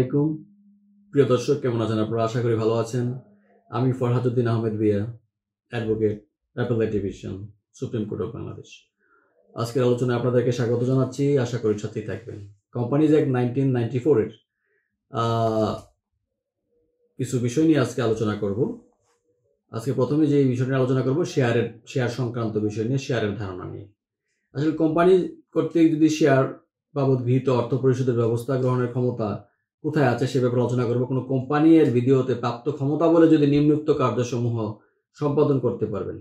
আলাইকুম প্রিয় দর্শক, কেমন আছেন আপনারা? আশা করি ভালো আছেন। আমি ফরহাদউদ্দিন আহমেদ ভিয়া, advocate, appellate division, supreme court of Bangladesh. আজকের আলোচনায় আপনাদেরকে স্বাগত জানাচ্ছি। আশা করি সাথেই থাকবেন। কোম্পানিজ অ্যাক্ট 1994 এর কিছু বিষয় নিয়ে আজকে আলোচনা করব। আজকে প্রথমে যে বিষয় নিয়ে আলোচনা করব শেয়ার সংক্রান্ত বিষয় নিয়ে, শেয়ারের ধারণা নিয়ে। আসলে কোম্পানি কর্তৃক যদি শেয়ার বাবদ গৃহীত অর্থ পরিশোধের ব্যবস্থা গ্রহণের ক্ষমতা কোথায় আছে সে ব্যাপারে আলোচনা করব। কোনো কোম্পানি এর ভিডিওতে প্রাপ্ত ক্ষমতা বলে যদি নিম্নোক্ত কার্যসমূহ সম্পাদন করতে পারবেন।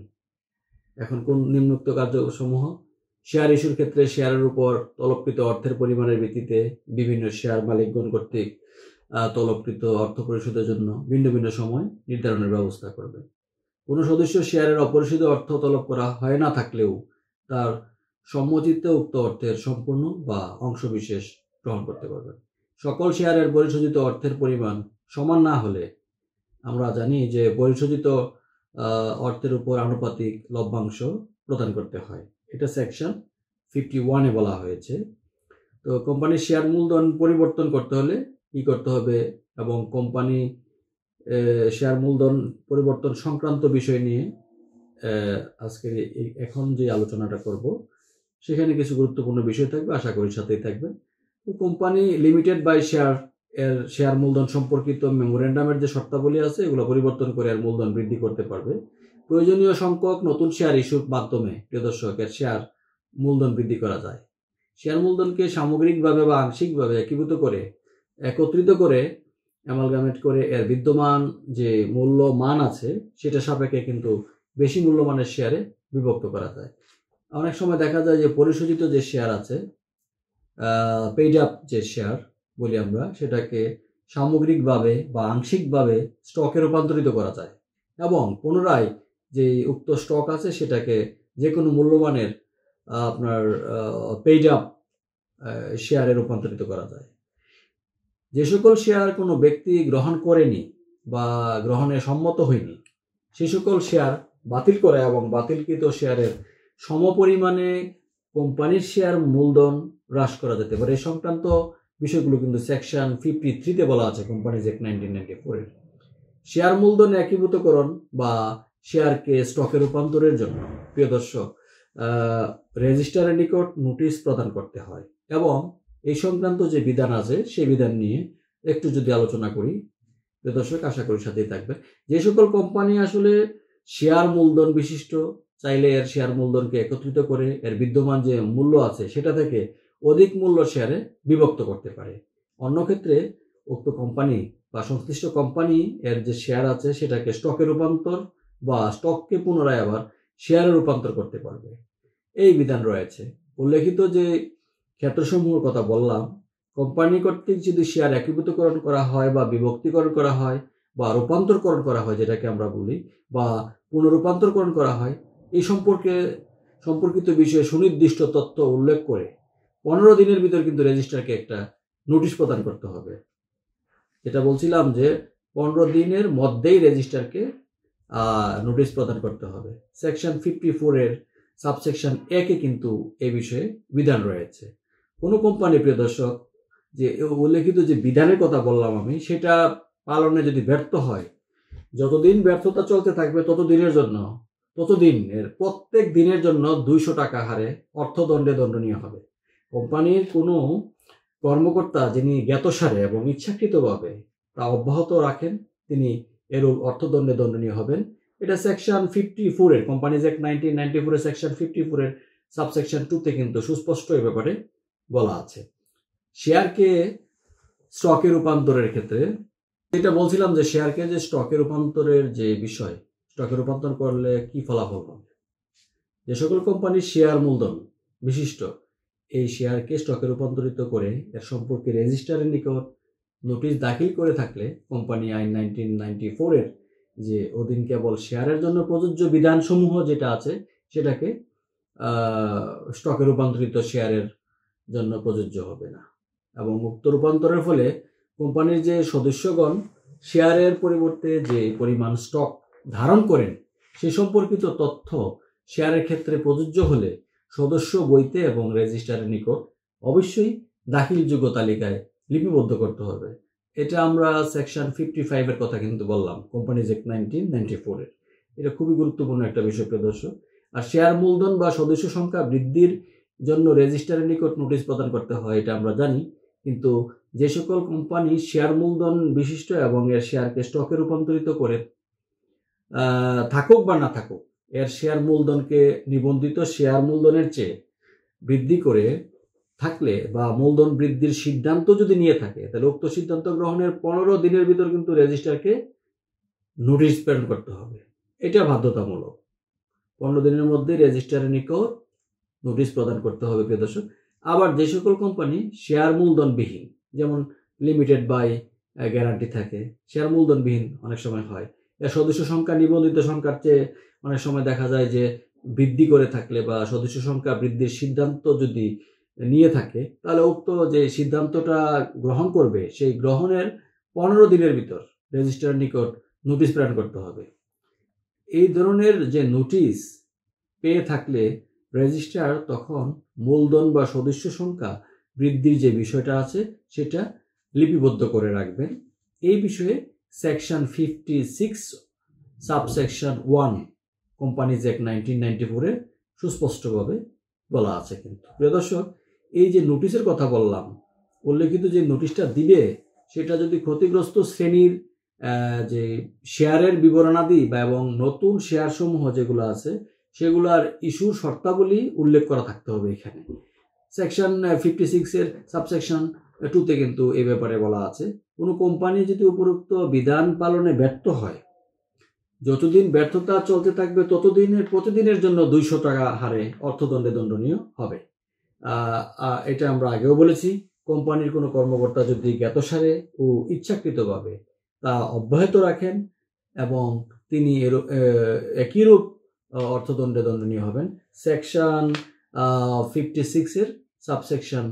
এখন কোন নিম্নোক্ত কার্যসমূহ? শেয়ার ইস্যুর ক্ষেত্রে শেয়ারের উপর তলবকৃত অর্থের পরিমাণের ভিত্তিতে বিভিন্ন শেয়ার মালিকগণ কর্তৃক তলবকৃত অর্থ পরিশোধের জন্য ভিন্ন ভিন্ন সময় নির্ধারণের ব্যবস্থা করবে। কোনো সদস্য শেয়ারের অপরিশোধিত অর্থ তলব করা হয় না থাকলেও তার সম্মতিতে উক্ত অর্থের সম্পূর্ণ বা অংশবিশেষ গ্রহণ করতে পারবেন। সকল শেয়ারের পরিশোধিত অর্থের পরিমাণ সমান না হলে আমরা জানি যে পরিশোধিত অর্থের উপর আনুপাতিক লভ্যাংশ প্রদান করতে হয়। এটা সেকশন 51-এ বলা হয়েছে। তো কোম্পানির শেয়ার মূলধন পরিবর্তন করতে হলে কি করতে হবে এবং কোম্পানি শেয়ার মূলধন পরিবর্তন সংক্রান্ত বিষয় নিয়ে আজকের এখন যে আলোচনাটা করব সেখানে কিছু গুরুত্বপূর্ণ বিষয় থাকবে। আশা করি সাথেই থাকবেন। কোম্পানি লিমিটেড বাই শেয়ার মূলধন সম্পর্কিত মেমোরেন্ডামের যে শর্তাবলী আছে এগুলো পরিবর্তন করে আর মূলধন বৃদ্ধি করতে পারবে। প্রয়োজনীয় সংখ্যক নতুন শেয়ার ইস্যুর মাধ্যমে প্রিয় দর্শকের শেয়ার মূলধন বৃদ্ধি করা যায়। শেয়ার মূলধনকে সামগ্রিকভাবে বা আংশিকভাবে একত্রিত করে অ্যামালগামেট করে এর বিদ্যমান যে মূল্যমান আছে সেটা সাপেক্ষে কিন্তু বেশি মূল্যমানের শেয়ারে বিভক্ত করা যায়। অনেক সময় দেখা যায় যে পরিশোধিত যে শেয়ার আছে, পেইড আপ যে শেয়ার বলি আমরা, সেটাকে সামগ্রিকভাবে বা আংশিকভাবে স্টকে রূপান্তরিত করা যায় এবং পুনরায় যে উক্ত স্টক আছে সেটাকে যে কোনো মূল্যমানের আপনার পেইড আপ শেয়ারে রূপান্তরিত করা যায়। যে সকল শেয়ার কোনো ব্যক্তি গ্রহণ করেনি বা গ্রহণে সম্মত হয়নি সে সকল শেয়ার বাতিল করে এবং বাতিলকৃত শেয়ারের সমপরিমাণে কোম্পানির শেয়ার মূলধন হ্রাস করা যেতে পারে। এই সংক্রান্ত বিষয়গুলো কিন্তু সেকশন 53-তে বলা আছে কোম্পানিজ অ্যাক্ট 1994-এর। শেয়ার মূলধন একীভূতকরণ বা শেয়ারকে স্টকে রূপান্তরের জন্য প্রিয় দর্শক রেজিস্ট্রারের নিকট নোটিশ প্রদান করতে হয় এবং এই সংক্রান্ত যে বিধান আছে সেই বিধান নিয়ে একটু যদি আলোচনা করি প্রিয় দর্শক, আশা করি সাথেই থাকবে। যে সকল কোম্পানি আসলে শেয়ার মূলধন বিশিষ্ট, চাইলে এর শেয়ার মূলধনকে একত্রিত করে এর বিদ্যমান যে মূল্য আছে সেটা থেকে অধিক মূল্য শেয়ারে বিভক্ত করতে পারে। অন্য ক্ষেত্রে উক্ত কোম্পানি বা সংশ্লিষ্ট কোম্পানি এর যে শেয়ার আছে সেটাকে স্টকে রূপান্তর বা স্টককে পুনরায় আবার শেয়ারে রূপান্তর করতে পারবে। এই বিধান রয়েছে। উল্লেখিত যে ক্ষেত্রসমূহের কথা বললাম, কোম্পানি কর্তৃক যদি শেয়ার একীভূতকরণ করা হয় বা বিভক্তিকরণ করা হয় বা রূপান্তরকরণ করা হয় যেটাকে আমরা বলি, বা পুনরূপান্তরকরণ করা হয়, এই সম্পর্কিত বিষয়ে সুনির্দিষ্ট তথ্য উল্লেখ করে 15 দিনের ভিতর কিন্তু রেজিস্ট্রারকে একটা নোটিশ প্রদান করতে হবে। যেটা বলছিলাম যে 15 দিনের মধ্যেই রেজিস্ট্রারকে নোটিশ প্রদান করতে হবে। সেকশন 54-এর সাবসেকশন 1-এ কিন্তু এই বিষয়ে বিধান রয়েছে। কোনো কোম্পানি প্রিয় দর্শক যে উল্লেখিত যে বিধানের কথা বললাম আমি, সেটা পালনে যদি ব্যর্থ হয়, যতদিন ব্যর্থতা চলতে থাকবে ততদিনের প্রত্যেক দিনের জন্য 200 টাকা হারে অর্থদণ্ডে দণ্ডনীয় হবে। কোম্পানির কোনো কর্মকর্তা যিনি জ্ঞাতসারে এবং ইচ্ছাকৃতভাবে তা অব্যাহত রাখেন তিনি এর অর্থদণ্ডে দণ্ডনীয় হবেন। এটা সেকশন 54-এর কোম্পানিজ অ্যাক্ট 1994-এর সেকশন 54-এর সাবসেকশন 2-তে কিন্তু সুস্পষ্ট এই ব্যাপারে বলা আছে। শেয়ারকে স্টকে রূপান্তরের ক্ষেত্রে যেটা বলছিলাম যে শেয়ারকে যে স্টকে রূপান্তরের যে বিষয়, স্টকে রূপান্তর করলে কি ফলাফল হবে। যে সকল কোম্পানির শেয়ার মূলধন বিশিষ্ট এই শেয়ারকে স্টকে রূপান্তরিত করে এর সম্পর্কে রেজিস্ট্রারের নিকট নোটিশ দাখিল করে থাকলে কোম্পানি আইন 1994-এর যে অধীন কেবল শেয়ারের জন্য প্রযোজ্য বিধানসমূহ যেটা আছে সেটাকে স্টকে রূপান্তরিত শেয়ারের জন্য প্রযোজ্য হবে না এবং উক্ত রূপান্তরের ফলে কোম্পানির যে সদস্যগণ শেয়ারের পরিবর্তে যে পরিমাণ স্টক ধারণ করেন সে সম্পর্কিত তথ্য শেয়ারের ক্ষেত্রে প্রযোজ্য হলে সদস্য বইতে এবং রেজিস্ট্রারের নিকট অবশ্যই দাখিলযোগ্য তালিকায় লিপিবদ্ধ করতে হবে। এটা আমরা সেকশন 55 এর কথা কিন্তু বললাম, কোম্পানিজ অ্যাক্ট 1994 এর। এটা খুবই গুরুত্বপূর্ণ একটা বিষয় প্রিয় দর্শক। আর শেয়ার মূলধন বা সদস্য সংখ্যা বৃদ্ধির জন্য রেজিস্ট্রারের নিকট নোটিশ প্রদান করতে হয়, এটা আমরা জানি। কিন্তু যে সকল কোম্পানি শেয়ার মূলধন বিশিষ্ট এবং এর শেয়ারকে স্টকে রূপান্তরিত করে থাকুক বা না থাকুক, এর শেয়ার মূলধনকে নিবন্ধিত শেয়ার মূলধনের চেয়ে বৃদ্ধি করে থাকলে বা মূলধন বৃদ্ধির সিদ্ধান্ত যদি নিয়ে থাকে, তাহলে উক্ত সিদ্ধান্ত গ্রহণের 15 দিনের ভিতর কিন্তু রেজিস্ট্রারকে নোটিশ প্রেরণ করতে হবে। এটা বাধ্যতামূলক। 15 দিনের মধ্যে রেজিস্ট্রারের নিকট নোটিশ প্রদান করতে হবে প্রিয় দর্শক। আবার যে সকল কোম্পানি শেয়ার মূলধনবিহীন, যেমন লিমিটেড বাই গ্যারান্টি থাকে, শেয়ার মূলধনবিহীন অনেক সময় হয়, এর সদস্য সংখ্যা নিবন্ধিত সংখ্যার চেয়ে অনেক সময় দেখা যায় যে বৃদ্ধি করে থাকলে বা সদস্য সংখ্যা বৃদ্ধির সিদ্ধান্ত যদি নিয়ে থাকে, তাহলে উক্ত যে সিদ্ধান্তটা গ্রহণ করবে সেই গ্রহণের 15 দিনের ভিতর রেজিস্ট্রারের নিকট নোটিশ প্রেরণ করতে হবে। এই ধরনের যে নোটিশ পেয়ে থাকলে রেজিস্ট্রার তখন মূলধন বা সদস্য সংখ্যা বৃদ্ধির যে বিষয়টা আছে সেটা লিপিবদ্ধ করে রাখবেন। এই বিষয়ে সেকশন 56 সাবসেকশন 1 কোম্পানিজ অ্যাক্ট 1994 সুস্পষ্টভাবে বলা আছে। কিন্তু প্রিয় দর্শক, এই যে নোটিশের কথা বললাম, উল্লেখিত যে নোটিশটা দিবে সেটা যদি ক্ষতিগ্রস্ত শ্রেণীর যে শেয়ারের বিবরণাদি বা এবং নতুন শেয়ার সমূহ যেগুলো আছে সেগুলোর ইস্যুর শর্তাবলী উল্লেখ করা থাকতে হবে। এখানে সেকশন 56 এর সাবসেকশন 2তে কিন্তু এই ব্যাপারে বলা আছে, কোনো কোম্পানি যদি উপরোক্ত বিধান পালনে ব্যর্থ হয়, যতদিন ব্যর্থতা চলতে থাকবে ততদিনের প্রতিদিনের জন্য 200 টাকা হারে অর্থদণ্ডে দণ্ডনীয় হবে। এটা আমরা আগেও বলেছি, কোম্পানির কোনো কর্মকর্তা যদি জ্ঞাতসারে ও ইচ্ছাকৃতভাবে তা অব্যাহত রাখেন এবং তিনি একইরূপ অর্থদণ্ডে দণ্ডনীয় হবেন। সেকশন 56 এর subsection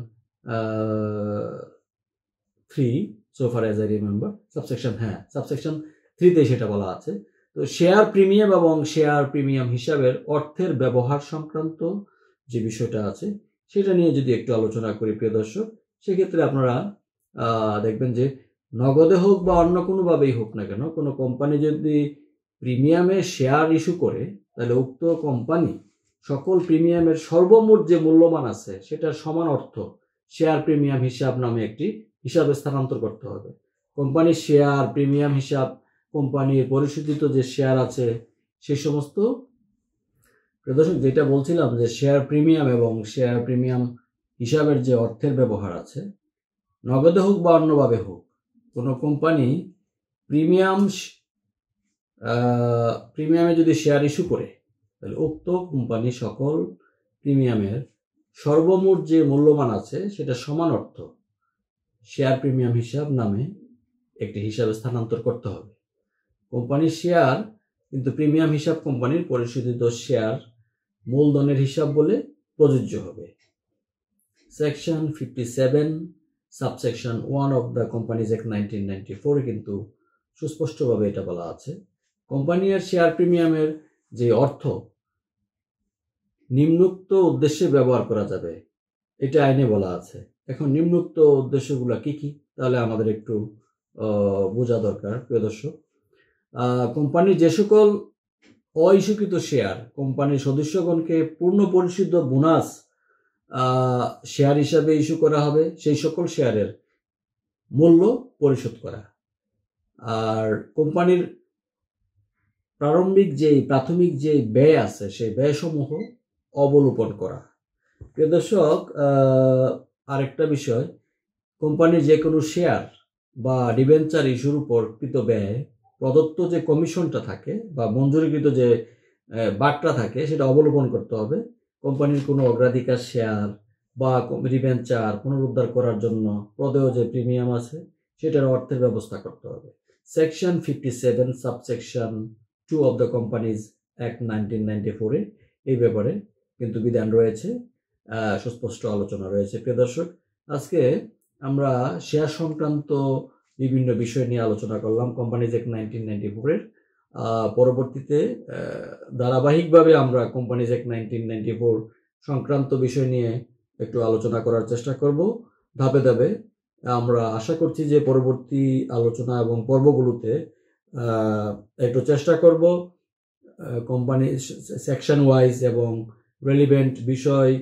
3, so far as I remember, subsection 3তে সেটা বলা আছে। তো শেয়ার প্রিমিয়াম এবং শেয়ার প্রিমিয়াম হিসাবের অর্থের ব্যবহার সংক্রান্ত যে বিষয়টা আছে সেটা নিয়ে যদি একটু আলোচনা করি প্রিয় দর্শক, সেক্ষেত্রে আপনারা দেখবেন যে নগদে হোক বা অন্য কোনোভাবেই হোক না কেন, কোনো কোম্পানি যদি প্রিমিয়ামে শেয়ার ইস্যু করে, তাহলে উক্ত কোম্পানি সকল প্রিমিয়ামের সর্বমোট যে মূল্যমান আছে সেটার সমান অর্থ শেয়ার প্রিমিয়াম হিসাব নামে একটি হিসাবে স্থানান্তর করতে হবে। কোম্পানির শেয়ার প্রিমিয়াম হিসাব, কোম্পানির পরিশোধিত যে শেয়ার আছে সেই সমস্ত, প্রদর্শক যেটা বলছিলাম যে শেয়ার প্রিমিয়াম এবং শেয়ার প্রিমিয়াম হিসাবের যে অর্থের ব্যবহার আছে, নগদে হোক বা অন্যভাবে হোক, কোনো কোম্পানি প্রিমিয়ামে যদি শেয়ার ইস্যু করে, তাহলে উক্ত কোম্পানি সকল প্রিমিয়ামের সর্বমোট যে মূল্যমান আছে সেটা সমান অর্থ শেয়ার প্রিমিয়াম হিসাব নামে একটি হিসাবে স্থানান্তর করতে হবে। কোম্পানির শেয়ার কিন্তু প্রিমিয়াম হিসাব কোম্পানির পরিশোধিত শেয়ার মূলধনের হিসাব বলে প্রযোজ্য হবে। Section 57 subsection 1 of the companies act 1994 কিন্তু সুস্পষ্টভাবে এটা বলা আছে, কোম্পানির শেয়ার প্রিমিয়ামের যে অর্থ নিম্নোক্ত উদ্দেশ্যে ব্যবহার করা যাবে, এটা আইনে বলা আছে। এখন নিম্নোক্ত উদ্দেশ্যগুলো কি কি, তাহলে আমাদের একটু বোঝা দরকার প্রিয় দর্শক। কোম্পানির যে সকল অইস্যুকৃত শেয়ার কোম্পানির সদস্যগণকে পূর্ণ পরিশোধিত বোনাস শেয়ার হিসাবে ইস্যু করা হবে, সেই সকল শেয়ারের মূল্য পরিশোধ করা। আর কোম্পানির প্রাথমিক যে ব্যয় আছে সেই ব্যয়সমূহ অবলোপন করা। প্রিয় দর্শক, আরেকটা বিষয়, কোম্পানির যে কোনো শেয়ার বা ডিবেঞ্চার ইস্যুর উপর কৃত ব্যয় প্রদত্ত যে কমিশনটা থাকে বা মঞ্জুরিকৃত যে বাট্টা থাকে সেটা অবলোপন করতে হবে। কোম্পানির কোনো অগ্রাধিকার শেয়ার বা ডিবেঞ্চার পুনরুদ্ধার করার জন্য প্রদেয় যে প্রিমিয়াম আছে সেটার অর্থের ব্যবস্থা করতে হবে। Section 57 subsection 2 of the companies act 1994 এই ব্যাপারে কিন্তু বিধান রয়েছে, সুস্পষ্ট আলোচনা রয়েছে। প্রিয় দর্শক, আজকে আমরা শেয়ার সংক্রান্ত বিভিন্ন বিষয় নিয়ে আলোচনা করলাম কোম্পানিজ অ্যাক্ট 1994 পরবর্তীতে ধারাবাহিকভাবে আমরা কোম্পানিজ অ্যাক্ট 1994 সংক্রান্ত বিষয় নিয়ে একটু আলোচনা করার চেষ্টা করব ধাপে ধাপে। আমরা আশা করছি যে পরবর্তী আলোচনা এবং পর্বগুলোতে একটু চেষ্টা করব কোম্পানি সেকশন ওয়াইজ এবং রেলিভেন্ট বিষয়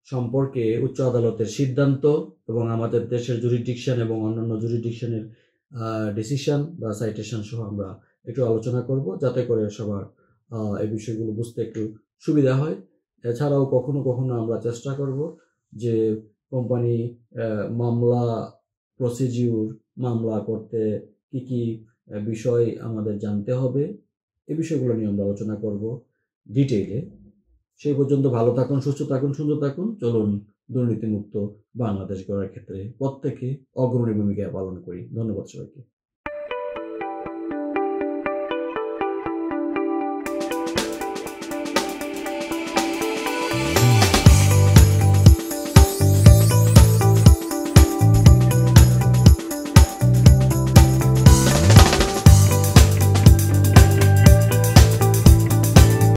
সম্পর্কে উচ্চ আদালতের সিদ্ধান্ত এবং আমাদের দেশের জুরিডিকশন এবং অন্যান্য জুরিডিকশনের ডিসিশন বা সাইটেশন সহ আমরা একটু আলোচনা করব, যাতে করে সবার এই বিষয়গুলো বুঝতে একটু সুবিধা হয়। এছাড়াও কখনো কখনো আমরা চেষ্টা করব যে কোম্পানি মামলা প্রসিডিউর, মামলা করতে কি কি বিষয় আমাদের জানতে হবে, এই বিষয়গুলো নিয়ে আমরা আলোচনা করব ডিটেইলে। সেই পর্যন্ত ভালো থাকুন, সুস্থ থাকুন, সুন্দর থাকুন। চলুন দুর্নীতিমুক্ত বাংলাদেশ গড়ার ক্ষেত্রে প্রত্যেকে অগ্রণী ভূমিকা পালন করি। ধন্যবাদ সবাইকে।